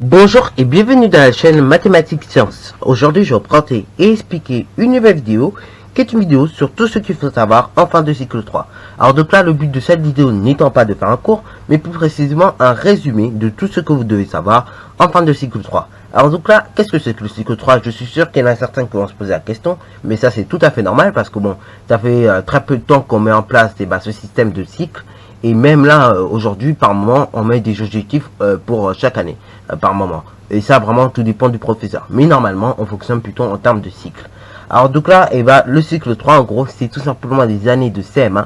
Bonjour et bienvenue dans la chaîne Mathématiques Sciences. Aujourd'hui, je vais vous présenter et expliquer une nouvelle vidéo qui est une vidéo sur tout ce qu'il faut savoir en fin de cycle 3. Alors donc là, le but de cette vidéo n'étant pas de faire un cours, mais plus précisément un résumé de tout ce que vous devez savoir en fin de cycle 3. Alors donc là, qu'est-ce que c'est que le cycle 3? Je suis sûr qu'il y en a certains qui vont se poser la question, mais ça c'est tout à fait normal parce que bon, ça fait très peu de temps qu'on met en place ce système de cycle. Et même là, aujourd'hui, par moment, on met des objectifs pour chaque année, par moment. Et ça, vraiment, tout dépend du professeur. Mais normalement, on fonctionne plutôt en termes de cycle. Alors, donc là, le cycle 3, en gros, c'est tout simplement des années de CM1,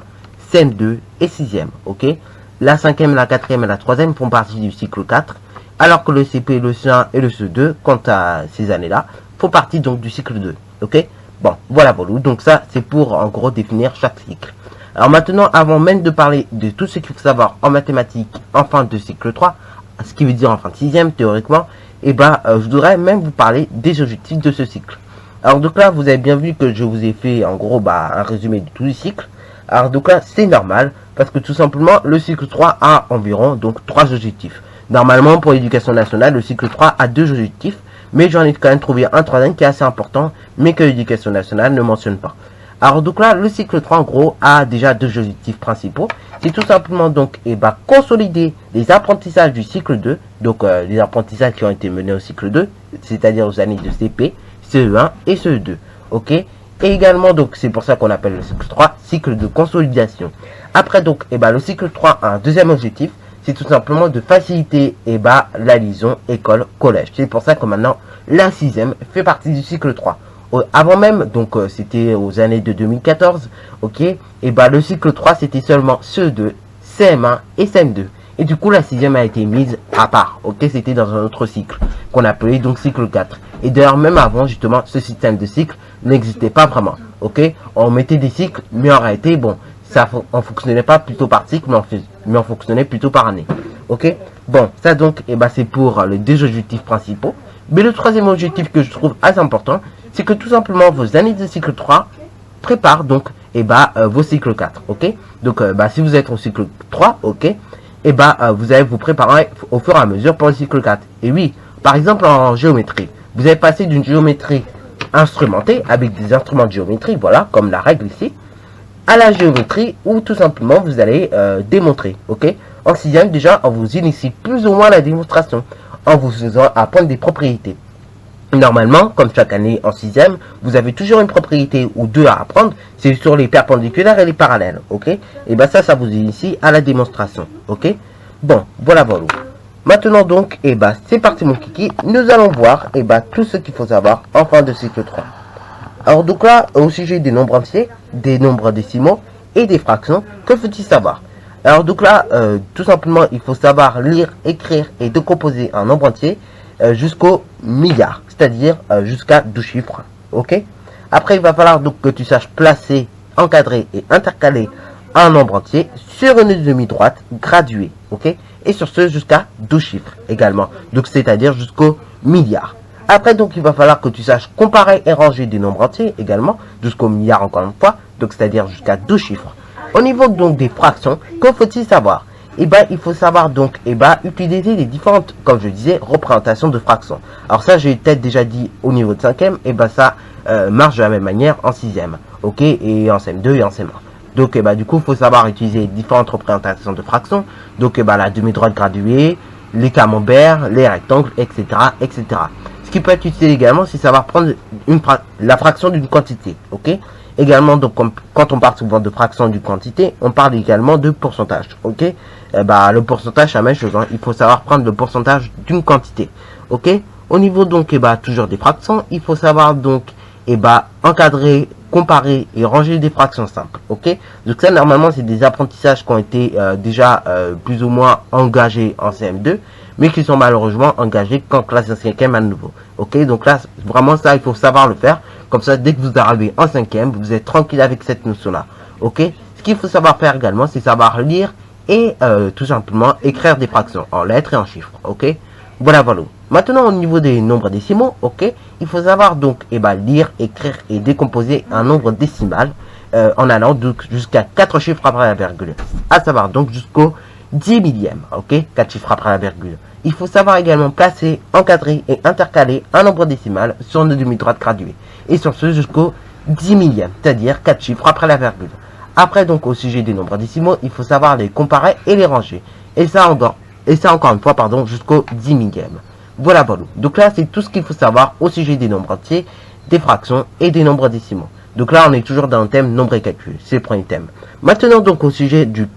CM2 et 6e, ok? La 5e, la 4e et la 3e font partie du cycle 4, alors que le CP, le C1 et le CE2, quant à ces années-là, font partie donc du cycle 2, ok? Bon, voilà, donc ça, c'est pour, en gros, définir chaque cycle. Alors maintenant, avant même de parler de tout ce qu'il faut savoir en mathématiques en fin de cycle 3, ce qui veut dire en fin de 6e théoriquement, je voudrais même vous parler des objectifs de ce cycle. Alors donc là, vous avez bien vu que je vous ai fait en gros un résumé de tout le cycle. Alors donc là, c'est normal, parce que tout simplement, le cycle 3 a environ donc 3 objectifs. Normalement, pour l'éducation nationale, le cycle 3 a 2 objectifs, mais j'en ai quand même trouvé un troisième qui est assez important, mais que l'éducation nationale ne mentionne pas. Alors donc là, le cycle 3 en gros a déjà 2 objectifs principaux. C'est tout simplement donc consolider les apprentissages du cycle 2, donc les apprentissages qui ont été menés au cycle 2, c'est-à-dire aux années de CP, CE1 et CE2. Ok. Et également donc c'est pour ça qu'on appelle le cycle 3 cycle de consolidation. Après donc le cycle 3 a un deuxième objectif, c'est tout simplement de faciliter la liaison école-collège. C'est pour ça que maintenant la 6e fait partie du cycle 3. Avant même, donc c'était aux années de 2014, ok, le cycle 3 c'était seulement CE2, CM1 et CM2. Et du coup la 6e a été mise à part, ok, c'était dans un autre cycle, qu'on appelait donc cycle 4. Et d'ailleurs même avant justement, ce système de cycle n'existait pas vraiment, ok. On mettait des cycles, mais en réalité, bon, on fonctionnait pas plutôt par cycle, mais on fonctionnait plutôt par année, ok. Bon, ça donc, c'est pour les 2 objectifs principaux. Mais le troisième objectif que je trouve assez important, c'est que tout simplement vos années de cycle 3 préparent donc vos cycles 4, ok. Donc si vous êtes au cycle 3, ok, vous allez vous préparer au fur et à mesure pour le cycle 4. Et oui, par exemple en géométrie, vous allez passer d'une géométrie instrumentée avec des instruments de géométrie, voilà, comme la règle ici, à la géométrie où tout simplement vous allez démontrer, ok. En 6e déjà, on vous initie plus ou moins la démonstration, en vous faisant apprendre des propriétés. Normalement, comme chaque année en 6e, vous avez toujours une propriété ou 2 à apprendre, c'est sur les perpendiculaires et les parallèles, ok. Et ça vous initie à la démonstration, ok. Bon, voilà. Maintenant donc, c'est parti mon kiki, nous allons voir tout ce qu'il faut savoir en fin de cycle 3. Alors donc là, au sujet des nombres entiers, des nombres décimaux et des fractions, que faut-il savoir? Alors donc là, tout simplement, il faut savoir lire, écrire et décomposer un nombre entier jusqu'au milliard, c'est-à-dire jusqu'à 12 chiffres, ok. Après, il va falloir donc que tu saches placer, encadrer et intercaler un nombre entier sur une demi-droite graduée, ok. Et sur ce, jusqu'à 12 chiffres également, donc c'est-à-dire jusqu'au milliard. Après, donc, il va falloir que tu saches comparer et ranger des nombres entiers également, jusqu'au milliard encore une fois, donc c'est-à-dire jusqu'à 12 chiffres. Au niveau donc des fractions, que faut-il savoir? Il faut savoir donc utiliser les différentes, comme je disais, représentations de fractions. Alors ça, j'ai peut-être déjà dit au niveau de 5e, ça marche de la même manière en 6e, ok, et en CM2 et en CM1. Donc du coup, il faut savoir utiliser les différentes représentations de fractions, donc la demi-droite graduée, les camemberts, les rectangles, etc., etc. Ce qui peut être utile également, c'est savoir prendre la fraction d'une quantité, ok. Également, donc, quand on parle souvent de fraction d'une quantité, on parle également de pourcentage, ok. Le pourcentage, c'est la même chose, hein. Il faut savoir prendre le pourcentage d'une quantité, ok. Au niveau, donc, toujours des fractions, il faut savoir, donc, encadrer, comparer et ranger des fractions simples, ok. Donc ça, normalement, c'est des apprentissages qui ont été déjà plus ou moins engagés en CM2, mais qui sont malheureusement engagés qu'en classe 5e à nouveau, ok. Donc là, vraiment ça, il faut savoir le faire. Comme ça, dès que vous arrivez en 5e, vous êtes tranquille avec cette notion-là, ok. Ce qu'il faut savoir faire également, c'est savoir lire et tout simplement écrire des fractions en lettres et en chiffres, ok. Voilà. Maintenant, au niveau des nombres décimaux, ok, il faut savoir donc lire, écrire et décomposer un nombre décimal en allant donc jusqu'à 4 chiffres après la virgule, à savoir donc jusqu'au 10 millième, ok, 4 chiffres après la virgule. Il faut savoir également placer, encadrer et intercaler un nombre décimal sur une demi-droite graduée. Et sur ce jusqu'au 10 millième, c'est-à-dire 4 chiffres après la virgule. Après donc au sujet des nombres décimaux, il faut savoir les comparer et les ranger. Et ça encore une fois, pardon, jusqu'au 10 millième. Voilà. Donc là, c'est tout ce qu'il faut savoir au sujet des nombres entiers, des fractions et des nombres décimaux. Donc là, on est toujours dans le thème nombre et calcul. C'est le premier thème. Maintenant donc au sujet du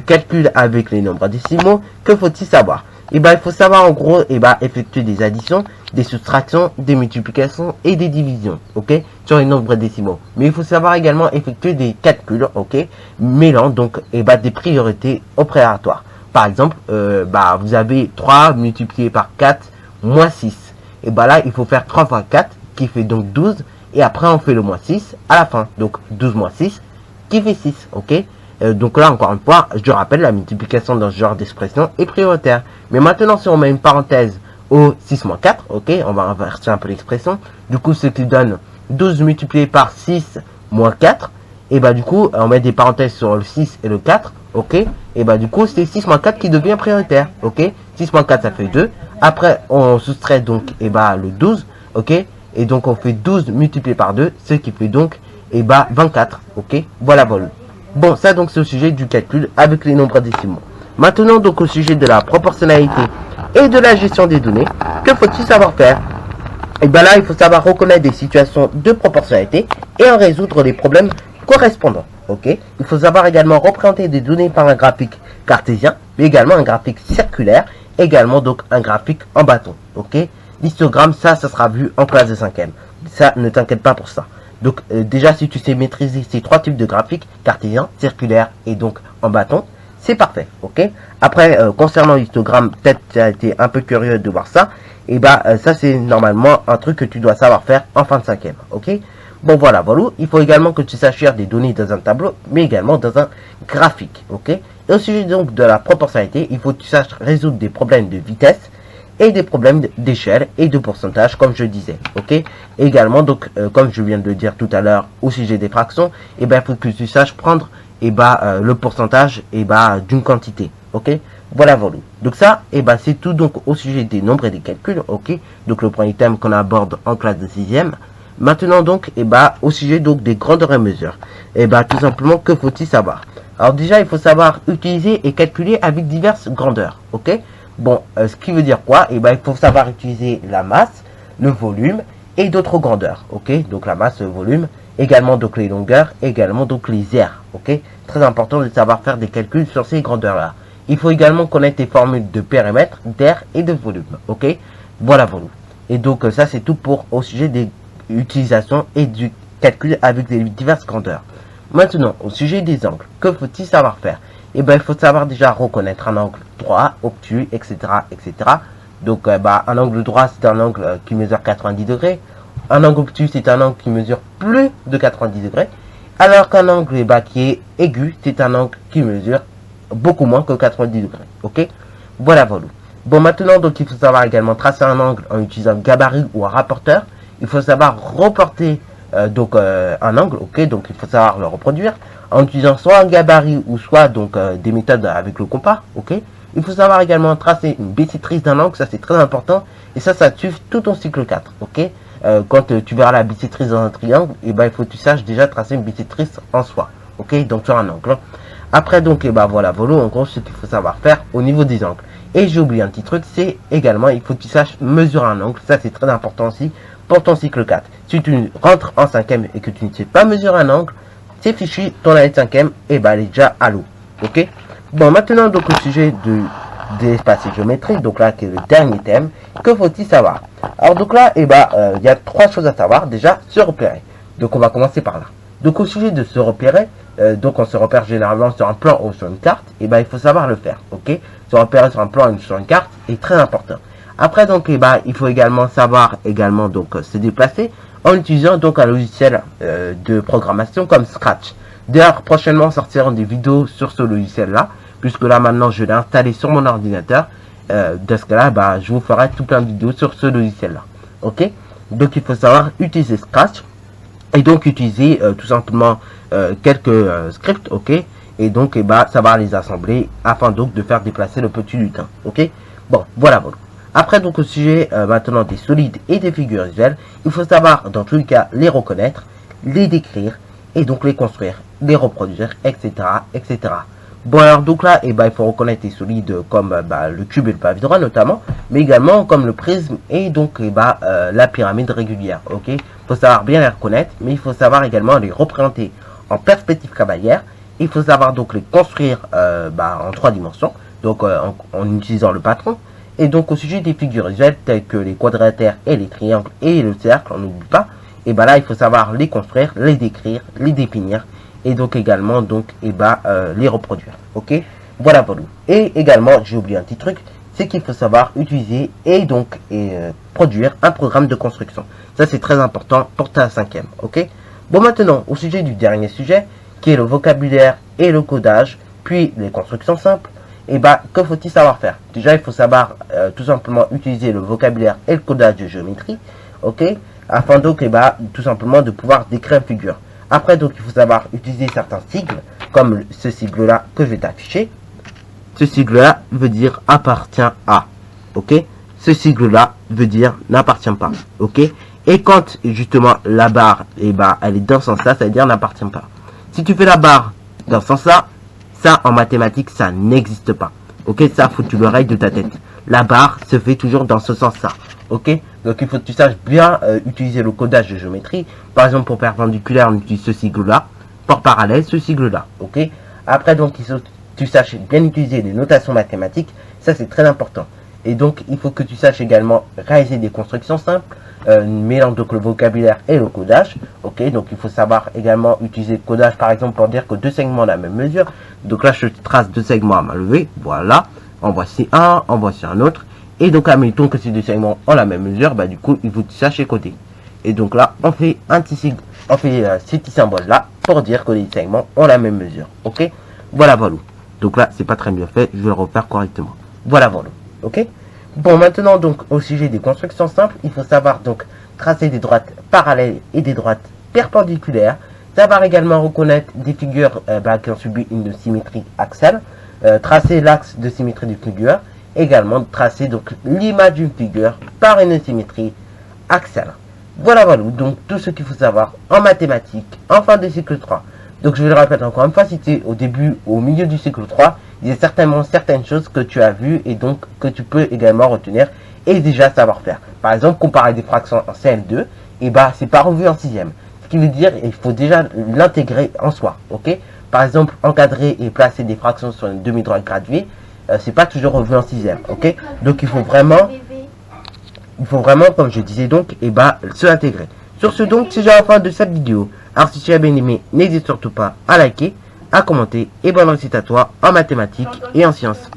calcul avec les nombres décimaux, que faut-il savoir? Il faut savoir en gros effectuer des additions, des soustractions, des multiplications et des divisions, ok, sur les nombres décimaux. Mais il faut savoir également effectuer des calculs, ok, mêlant donc des priorités opératoires. Par exemple, vous avez 3 multiplié par 4 moins 6. Et là, il faut faire 3 fois 4 qui fait donc 12. Et après, on fait le moins 6 à la fin. Donc 12 moins 6 qui fait 6, ok. Donc là, encore une fois, je rappelle, la multiplication dans ce genre d'expression est prioritaire. Mais maintenant, si on met une parenthèse au 6 moins 4, ok, on va inverser un peu l'expression. Du coup, ce qui donne 12 multiplié par 6 moins 4. Et du coup, on met des parenthèses sur le 6 et le 4, ok. Et du coup, c'est 6 moins 4 qui devient prioritaire, ok. 6 moins 4, ça fait 2. Après, on soustrait donc, le 12, ok. Et donc, on fait 12 multiplié par 2, ce qui fait donc, 24, ok. Voilà. Bon, ça donc c'est au sujet du calcul avec les nombres décimaux. Maintenant donc au sujet de la proportionnalité et de la gestion des données, que faut-il savoir faire? Là, il faut savoir reconnaître des situations de proportionnalité et en résoudre les problèmes correspondants, ok. Il faut savoir également représenter des données par un graphique cartésien, mais également un graphique circulaire, également donc un graphique en bâton, ok. L'histogramme, ça sera vu en classe de 5e. Ça, ne t'inquiète pas pour ça. Donc déjà, si tu sais maîtriser ces 3 types de graphiques, cartésien, circulaire et donc en bâton, c'est parfait, ok. Après, concernant l'histogramme, peut-être tu as été un peu curieux de voir ça, ça c'est normalement un truc que tu dois savoir faire en fin de 5e, ok. Bon voilà. Il faut également que tu saches faire des données dans un tableau, mais également dans un graphique, ok. Et au sujet donc de la proportionnalité, il faut que tu saches résoudre des problèmes de vitesse, et des problèmes d'échelle et de pourcentage, comme je disais, ok. Également donc comme je viens de le dire tout à l'heure au sujet des fractions, il faut que tu saches prendre le pourcentage d'une quantité, ok. Voilà. Donc ça c'est tout donc au sujet des nombres et des calculs, ok. Donc le premier thème qu'on aborde en classe de 6e. Maintenant donc au sujet donc des grandeurs et mesures, tout simplement, que faut-il savoir? Alors déjà, il faut savoir utiliser et calculer avec diverses grandeurs, ok. Bon, ce qui veut dire quoi? Il faut savoir utiliser la masse, le volume et d'autres grandeurs, ok. Donc la masse, le volume, également donc les longueurs, également donc les aires, ok. Très important de savoir faire des calculs sur ces grandeurs-là. Il faut également connaître les formules de périmètre, d'air et de volume, ok. Voilà. Et donc ça c'est tout pour au sujet des utilisations et du calcul avec les diverses grandeurs. Maintenant, au sujet des angles, que faut-il savoir faire? Il faut savoir déjà reconnaître un angle droit, obtus, etc. Donc, un angle droit, c'est un angle qui mesure 90 degrés. Un angle obtus, c'est un angle qui mesure plus de 90 degrés. Alors qu'un angle qui est aigu, c'est un angle qui mesure beaucoup moins que 90 degrés. Ok. Voilà. Bon, maintenant, donc, il faut savoir également tracer un angle en utilisant un gabarit ou un rapporteur. Il faut savoir reporter un angle, ok. Donc, il faut savoir le reproduire en utilisant soit un gabarit ou soit donc des méthodes avec le compas, ok. Il faut savoir également tracer une bissectrice d'un angle, ça c'est très important, et ça suit tout ton cycle 4, ok. Quand tu verras la bissectrice dans un triangle, il faut que tu saches déjà tracer une bissectrice en soi, ok, donc sur un angle. Après donc, voilà, en gros, ce qu'il faut savoir faire au niveau des angles. Et j'ai oublié un petit truc, c'est également, il faut que tu saches mesurer un angle, ça c'est très important aussi pour ton cycle 4. Si tu rentres en 5e et que tu ne sais pas mesurer un angle, c'est fichu, ton année de 5e, elle est déjà à l'eau, ok. Bon, maintenant donc au sujet des espaces et géométrie, donc là qui est le dernier thème, que faut-il savoir? Alors donc là, il y a 3 choses à savoir. Déjà, se repérer. Donc on va commencer par là. Donc au sujet de se repérer, donc on se repère généralement sur un plan ou sur une carte, il faut savoir le faire, ok. Se repérer sur un plan ou sur une carte est très important. Après donc, il faut également savoir donc se déplacer en utilisant donc un logiciel de programmation comme Scratch. D'ailleurs, prochainement sortiront des vidéos sur ce logiciel-là, puisque là maintenant je l'ai installé sur mon ordinateur. Dans ce cas-là, je vous ferai tout plein de vidéos sur ce logiciel-là. Ok. Donc il faut savoir utiliser Scratch et donc utiliser tout simplement quelques scripts, ok. Et donc savoir les assembler afin donc de faire déplacer le petit lutin, ok. Bon, voilà. Après, donc, au sujet maintenant des solides et des figures visuelles, il faut savoir, dans tous les cas, les reconnaître, les décrire, et donc les construire, les reproduire, etc., etc. Bon, alors, donc là, il faut reconnaître les solides comme le cube et le pavillon droit, notamment, mais également comme le prisme et donc la pyramide régulière, ok. Il faut savoir bien les reconnaître, mais il faut savoir également les représenter en perspective cavalière. Il faut savoir donc les construire en 3 dimensions, donc en utilisant le patron. Et donc au sujet des figures visuelles telles que les quadrilatères et les triangles et le cercle, on n'oublie pas, et là il faut savoir les construire, les décrire, les définir et donc également les reproduire. Ok, voilà pour nous. Et également j'ai oublié un petit truc, c'est qu'il faut savoir utiliser et produire un programme de construction. Ça c'est très important pour ta 5e. Ok. Bon, maintenant au sujet du dernier sujet qui est le vocabulaire et le codage, puis les constructions simples. Et que faut-il savoir faire? Déjà, il faut savoir tout simplement utiliser le vocabulaire et le codage de géométrie, ok, afin donc tout simplement de pouvoir décrire une figure. Après, donc, il faut savoir utiliser certains sigles, comme ce sigle-là que je vais t'afficher. Ce sigle-là veut dire appartient à, ok. Ce sigle-là veut dire n'appartient pas, ok. Et quand justement la barre, elle est dans ce sens-là, ça veut dire n'appartient pas. Si tu fais la barre dans ce sens-là, ça, en mathématiques, ça n'existe pas. Ok, ça, faut que tu le règles de ta tête. La barre se fait toujours dans ce sens-là. Ok, donc il faut que tu saches bien utiliser le codage de géométrie. Par exemple, pour perpendiculaire, on utilise ce sigle-là. Pour parallèle, ce sigle-là. Ok. Après, donc, il faut que tu saches bien utiliser les notations mathématiques. Ça, c'est très important. Et donc, il faut que tu saches également réaliser des constructions simples, mêlant donc le vocabulaire et le codage. Ok, donc il faut savoir également utiliser le codage, par exemple, pour dire que 2 segments ont la même mesure. Donc là, je trace 2 segments à main levée. Voilà. En voici un, en voici un autre. Et donc, admettons que ces 2 segments ont la même mesure, du coup, il faut que tu saches coder. Et donc là, on fait ces petits symboles là pour dire que les segments ont la même mesure. Ok, voilà. Donc là, c'est pas très bien fait. Je vais le refaire correctement. Voilà. Ok. Bon, maintenant donc au sujet des constructions simples, il faut savoir donc tracer des droites parallèles et des droites perpendiculaires, savoir également reconnaître des figures qui ont subi une symétrie axiale, tracer l'axe de symétrie d'une figure, également tracer donc l'image d'une figure par une symétrie axiale. Voilà, donc tout ce qu'il faut savoir en mathématiques en fin de cycle 3. Donc je vais le répéter encore une fois, si tu es au début ou au milieu du cycle 3, il y a certainement certaines choses que tu as vues et donc que tu peux également retenir et déjà savoir faire. Par exemple, comparer des fractions en CM2, c'est pas revu en 6e. Ce qui veut dire il faut déjà l'intégrer en soi, ok. Par exemple, encadrer et placer des fractions sur une demi-droite graduée, c'est pas toujours revu en 6e, ok. Donc il faut vraiment, comme je disais donc, se intégrer. Sur ce donc, c'est déjà la fin de cette vidéo. Alors si tu as bien aimé, n'hésite surtout pas à liker, à commenter et bonne réussite à toi en mathématiques et en sciences.